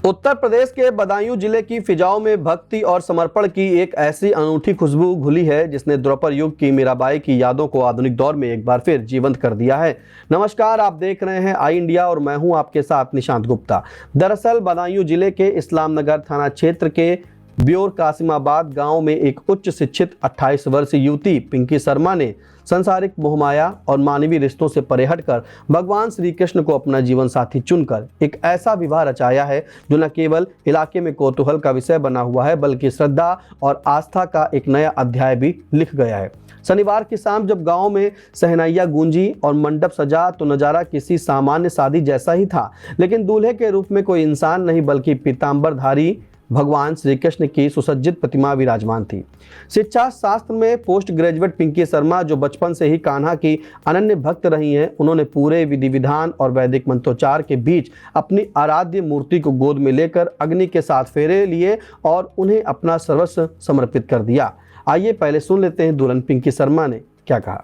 उत्तर प्रदेश के बदायूं जिले की फिजाओं में भक्ति और समर्पण की एक ऐसी अनूठी खुशबू घुली है जिसने द्वापर युग की मीराबाई की यादों को आधुनिक दौर में एक बार फिर जीवंत कर दिया है। नमस्कार, आप देख रहे हैं आई इंडिया और मैं हूं आपके साथ निशांत गुप्ता। दरअसल बदायूं जिले के इस्लाम नगर थाना क्षेत्र के ब्योर कासिमाबाद गांव में एक उच्च शिक्षित 28 वर्षीय युवती पिंकी शर्मा ने संसारिक मोहमाया और मानवीय रिश्तों से परे हटकर भगवान श्री कृष्ण को अपना जीवन साथी चुनकर एक ऐसा विवाह रचाया है जो न केवल इलाके में कौतूहल का विषय बना हुआ है बल्कि श्रद्धा और आस्था का एक नया अध्याय भी लिख गया है। शनिवार की शाम जब गांव में सहनाइयां गूंजी और मंडप सजा तो नजारा किसी सामान्य शादी जैसा ही था, लेकिन दूल्हे के रूप में कोई इंसान नहीं बल्कि पीतांबरधारी भगवान श्री कृष्ण की सुसज्जित प्रतिमा विराजमान थी। शिक्षा शास्त्र में पोस्ट ग्रेजुएट पिंकी शर्मा, जो बचपन से ही कान्हा की अनन्य भक्त रही हैं, उन्होंने पूरे विधि विधान और वैदिक मंत्रोच्चार के बीच अपनी आराध्य मूर्ति को गोद में लेकर अग्नि के साथ फेरे लिए और उन्हें अपना सर्वस्व समर्पित कर दिया। आइए पहले सुन लेते हैं दुल्हन पिंकी शर्मा ने क्या कहा।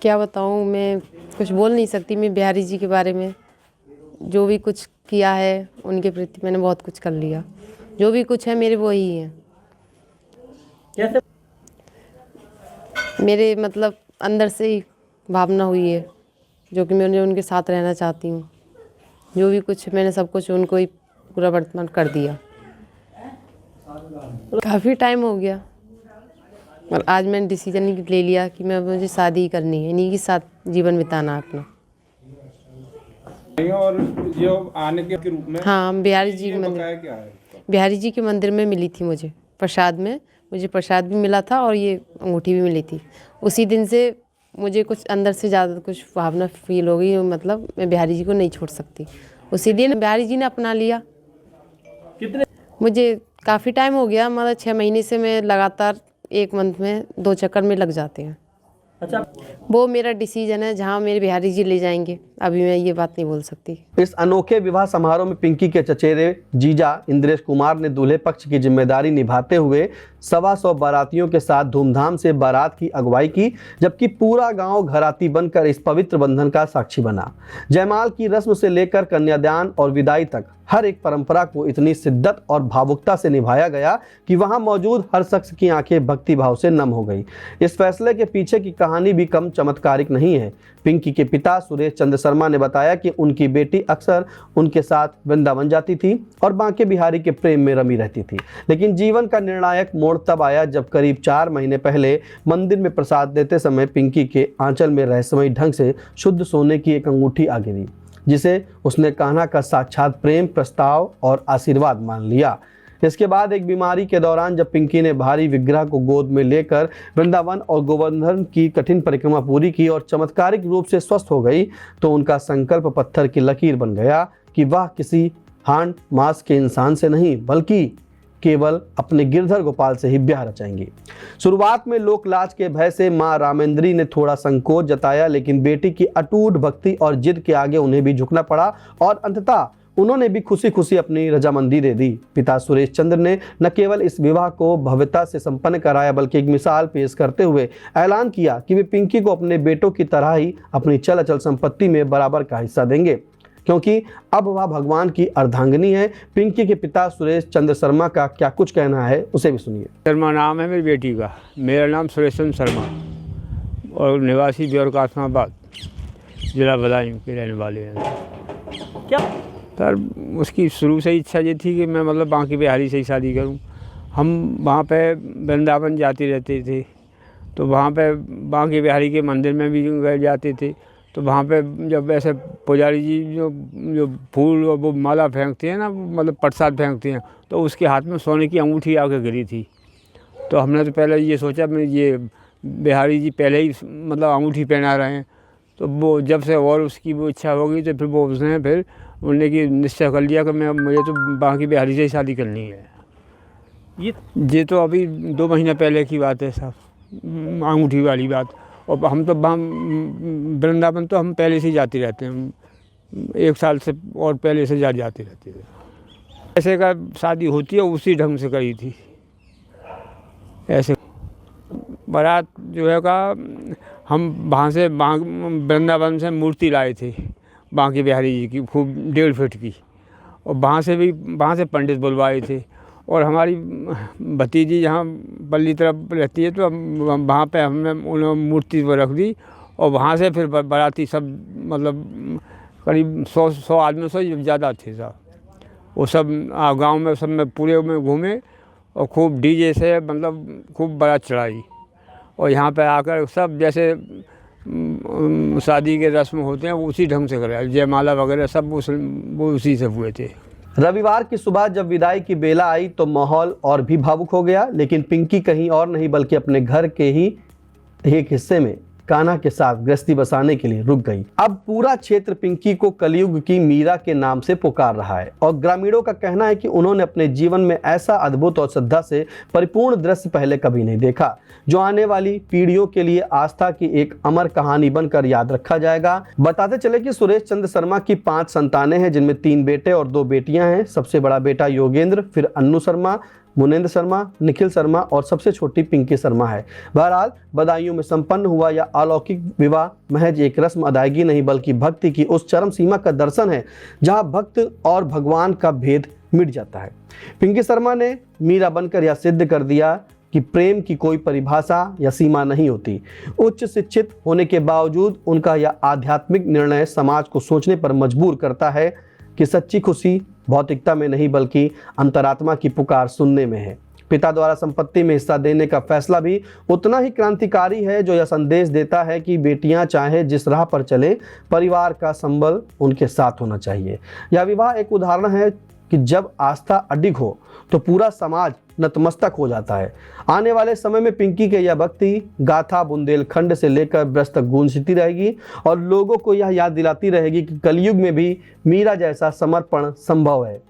क्या बताऊँ, मैं कुछ बोल नहीं सकती। मैं बिहारी जी के बारे में जो भी कुछ किया है उनके प्रति मैंने बहुत कुछ कर लिया। जो भी कुछ है मेरे वो ही है। कैसे? मेरे मतलब अंदर से ही भावना हुई है जो कि मैं उनके साथ रहना चाहती हूँ। जो भी कुछ मैंने सब कुछ उनको ही पूरा वर्तमान कर दिया। काफ़ी टाइम हो गया और आज मैंने डिसीजन ले लिया कि मुझे शादी ही करनी है, इन्हीं के साथ जीवन बिताना अपना। और जो आने के रूप में हाँ, बिहारी जी के मंदिर, क्या है? बिहारी जी के मंदिर में मिली थी मुझे प्रसाद में। मुझे प्रसाद भी मिला था और ये अंगूठी भी मिली थी। उसी दिन से मुझे कुछ अंदर से ज़्यादा कुछ भावना फील हो गई, मतलब मैं बिहारी जी को नहीं छोड़ सकती। उसी दिन बिहारी जी ने अपना लिया। कितने? मुझे काफ़ी टाइम हो गया, मतलब 6 महीने से मैं लगातार 1 मंथ में 2 चक्कर में लग जाते हैं। अच्छा, वो मेरा डिसीजन है, जहाँ मेरे बिहारी जी ले जाएंगे। अभी मैं ये बात नहीं बोल सकती। इस अनोखे विवाह समारोह में पिंकी के चचेरे जीजा इंद्रेश कुमार ने दूल्हे पक्ष की जिम्मेदारी निभाते हुए 125 बारातियों के साथ धूमधाम से बारात की अगुवाई की, जबकि पूरा गांव घराती बनकर इस पवित्र बंधन का साक्षी बना। जयमाल की रस्म से लेकर कन्यादान और विदाई तक हर एक परंपरा को इतनी शिद्दत और भावुकता से निभाया गया कि वहां मौजूद हर शख्स की आंखें भक्ति भाव से नम हो गई। इस फैसले के पीछे की कहानी भी कम चमत्कारिक नहीं है। पिंकी के पिता सुरेश चंद्र शर्मा ने बताया कि उनकी बेटी अक्सर उनके साथ वृंदावन जाती थी और बांके बिहारी के प्रेम में रमी रहती थी, लेकिन जीवन का निर्णायक मोड़ तब आया जब करीब 4 महीने पहले मंदिर में प्रसाद देते समय पिंकी के आंचल में रहस्यमयी ढंग से शुद्ध सोने की एक अंगूठी आ गिरी, जिसे उसने कान्हा का साक्षात प्रेम, प्रस्ताव और आशीर्वाद मान लिया। इसके बाद एक बीमारी के दौरान जब पिंकी ने भारी विग्रह को गोद में लेकर वृंदावन और गोवर्धन की कठिन परिक्रमा पूरी की और चमत्कारिक रूप से स्वस्थ हो गई, तो उनका संकल्प पत्थर की लकीर बन गया कि वह किसी हांड मास के इंसान से नहीं बल्कि केवल अपने गिरधर गोपाल से ही ब्याह रचाएंगी। शुरुआत में लोक लाज के भय से मां रामेंद्री ने थोड़ा संकोच जताया, लेकिन बेटी की अटूट भक्ति और जिद के आगे उन्हें भी झुकना पड़ा और अंततः उन्होंने भी खुशी खुशी अपनी रजामंदी दे दी। पिता सुरेश चंद्र ने न केवल इस विवाह को भव्यता से संपन्न कराया बल्कि एक मिसाल पेश करते हुए ऐलान किया कि वे पिंकी को अपने बेटों की तरह ही अपनी चल अचल संपत्ति में बराबर का हिस्सा देंगे, क्योंकि अब वह भगवान की अर्धांगिनी है। पिंकी के पिता सुरेश चंद्र शर्मा का क्या कुछ कहना है, उसे भी सुनिए। शर्मा नाम है मेरी बेटी का। मेरा नाम सुरेश चंद्र शर्मा और निवासी ब्योर कासिमाबाद, जिला बदायूं के रहने वाले हैं। क्या सर, उसकी शुरू से इच्छा ये थी कि मैं मतलब बांके बिहारी से ही शादी करूं। हम वहाँ पे वृंदावन जाते रहते थे, तो वहाँ पे बांके बिहारी के मंदिर में भी गए जाते थे। तो वहाँ पे जब ऐसे पुजारी जी जो फूल और वो माला फेंकते हैं ना, मतलब प्रसाद फेंकते हैं, तो उसके हाथ में सोने की अंगूठी आके गिरी थी। तो हमने तो पहले ये सोचा मैं ये बिहारी जी पहले ही मतलब अंगूठी पहना रहे हैं, तो वो जब से और उसकी वो इच्छा हो गई तो फिर वो उसने फिर उन्होंने कि निश्चय कर लिया कि मुझे तो बांके बिहारी से ही शादी करनी है। ये तो अभी 2 महीने पहले की बात है साहब, अंगूठी वाली बात। और हम तो वृंदावन तो हम पहले से ही जाते रहते हैं, 1 साल से और पहले से जाते रहते थे। ऐसे का शादी होती है उसी ढंग से करी थी। ऐसे बारात जो है का हम वहाँ से वृंदावन से मूर्ति लाए थे बांके बिहारी जी की, खूब 1.5 फीट की, और वहाँ से पंडित बुलवाए थे। और हमारी भतीजी जहाँ पल्ली तरफ रहती है तो वहाँ पे हमने उन्होंने मूर्ति पर रख दी और वहाँ से फिर बाराती सब मतलब करीब 100 आदमी से ज़्यादा थे साहब। वो सब गांव में सब में पूरे में घूमे और खूब डीजे से मतलब खूब बारात चढ़ाई। और यहाँ पे आकर सब जैसे शादी के रस्म होते हैं वो उसी ढंग से कराया, जयमाला वगैरह सब वो उसी से हुए थे। रविवार की सुबह जब विदाई की बेला आई तो माहौल और भी भावुक हो गया, लेकिन पिंकी कहीं और नहीं बल्कि अपने घर के ही एक हिस्से में कान्हा के साथ गृहस्थी बसाने के लिए रुक गई। अब पूरा क्षेत्र पिंकी को कलयुग की मीरा के नाम से पुकार रहा है और ग्रामीणों का कहना है कि उन्होंने अपने जीवन में ऐसा अद्भुत और श्रद्धा से परिपूर्ण दृश्य पहले कभी नहीं देखा, जो आने वाली पीढ़ियों के लिए आस्था की एक अमर कहानी बनकर याद रखा जाएगा। बताते चले कि सुरेश चंद्र शर्मा की 5 संतानें हैं, जिनमें 3 बेटे और 2 बेटियां हैं। सबसे बड़ा बेटा योगेंद्र, फिर अन्नू शर्मा, मुनेंद्र शर्मा, निखिल शर्मा और सबसे छोटी पिंकी शर्मा है। बहरहाल बदायूं में संपन्न हुआ यह अलौकिक विवाह महज एक रस्म अदायगी नहीं बल्कि भक्ति की उस चरम सीमा का दर्शन है जहां भक्त और भगवान का भेद मिट जाता है। पिंकी शर्मा ने मीरा बनकर यह सिद्ध कर दिया कि प्रेम की कोई परिभाषा या सीमा नहीं होती। उच्च शिक्षित होने के बावजूद उनका यह आध्यात्मिक निर्णय समाज को सोचने पर मजबूर करता है कि सच्ची खुशी भौतिकता में नहीं बल्कि अंतरात्मा की पुकार सुनने में है। पिता द्वारा संपत्ति में हिस्सा देने का फैसला भी उतना ही क्रांतिकारी है, जो यह संदेश देता है कि बेटियां चाहे जिस राह पर चले, परिवार का संबल उनके साथ होना चाहिए। यह विवाह एक उदाहरण है कि जब आस्था अडिग हो तो पूरा समाज नतमस्तक हो जाता है। आने वाले समय में पिंकी के यह भक्ति गाथा बुंदेलखंड से लेकर ब्रज तक गूंजती रहेगी और लोगों को यह याद दिलाती रहेगी कि कलयुग में भी मीरा जैसा समर्पण संभव है।